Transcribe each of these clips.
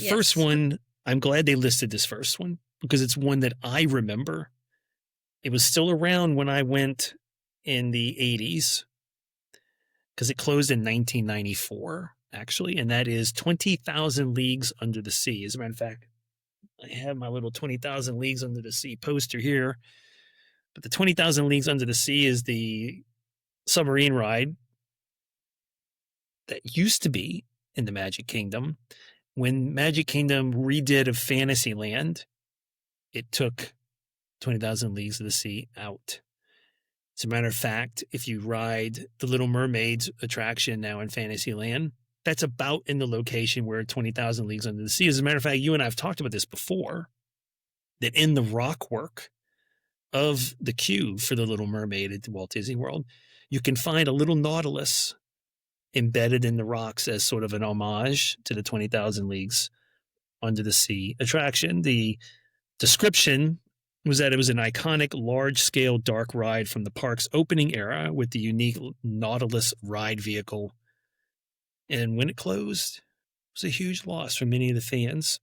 The first one, I'm glad they listed this first one because it's one that I remember. It was still around when I went in the 80s because it closed in 1994, actually, and that is 20,000 Leagues Under the Sea. As a matter of fact, I have my little 20,000 Leagues Under the Sea poster here. But the 20,000 Leagues Under the Sea is the submarine ride that used to be in the Magic Kingdom. When Magic Kingdom redid of Fantasyland, it took 20,000 Leagues of the Sea out. As a matter of fact, if you ride the Little Mermaids attraction now in Fantasyland, that's about in the location where 20,000 Leagues Under the Sea is. As a matter of fact, you and I have talked about this before, that in the rock work of the queue for the Little Mermaid at Walt Disney World, you can find a little Nautilus embedded in the rocks as sort of an homage to the 20,000 Leagues Under the Sea attraction. The description was that it was an iconic, large-scale dark ride from the park's opening era with the unique Nautilus ride vehicle. And when it closed, it was a huge loss for many of the fans.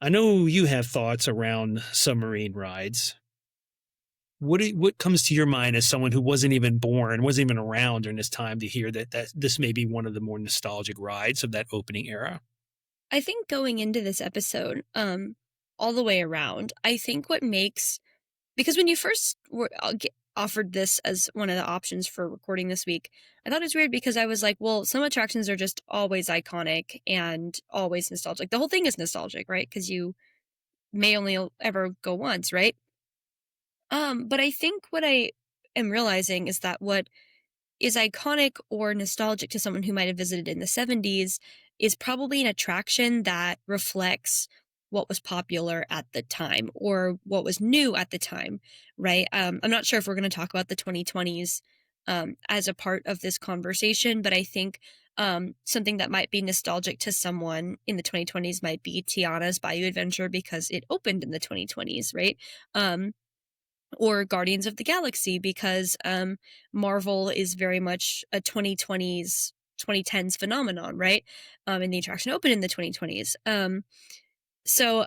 I know you have thoughts around submarine rides. What comes to your mind as someone who wasn't even born, wasn't even around during this time to hear that this may be one of the more nostalgic rides of that opening era? I think going into this episode, all the way around, I think what makes, because when you first were offered this as one of the options for recording this week, I thought it was weird because I was like, well, some attractions are just always iconic and always nostalgic. The whole thing is nostalgic, right? Because you may only ever go once, right? But I think what I am realizing is that what is iconic or nostalgic to someone who might have visited in the 70s is probably an attraction that reflects what was popular at the time or what was new at the time, right? I'm not sure if we're going to talk about the 2020s as a part of this conversation, but I think something that might be nostalgic to someone in the 2020s might be Tiana's Bayou Adventure because it opened in the 2020s, right? Or Guardians of the Galaxy because Marvel is very much a 2020s, 2010s phenomenon, right? And the attraction opened in the 2020s. So,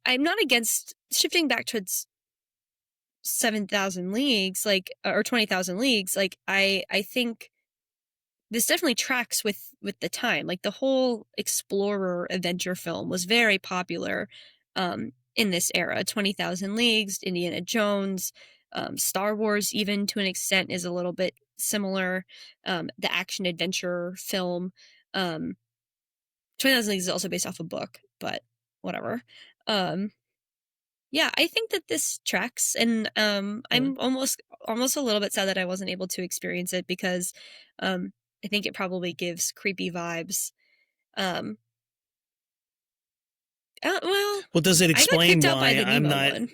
I'm not against shifting back towards 7,000 leagues, or 20,000 leagues. I think this definitely tracks with the time. Like the whole explorer adventure film was very popular in this era. 20,000 Leagues, Indiana Jones, Star Wars, even to an extent, is a little bit similar. The action adventure film. 20,000 Leagues is also based off a book, but whatever. Yeah, I think that this tracks, and I'm almost a little bit sad that I wasn't able to experience it because I think it probably gives creepy vibes. Well, does it explain why I'm not? One.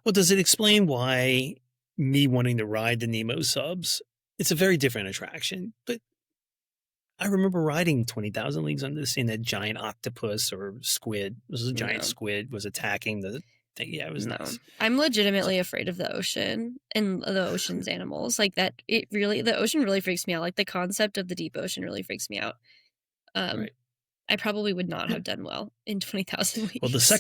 Well, does it explain why me wanting to ride the Nemo subs? It's a very different attraction, but I remember riding 20,000 Leagues Under the Sea, and that giant octopus or squid. This was a giant squid was attacking the thing. Yeah, it was nice. I'm legitimately afraid of the ocean and the ocean's animals. Like that, the ocean really freaks me out. Like the concept of the deep ocean really freaks me out. Right. I probably would not have done well in 20,000 Leagues. Well, the second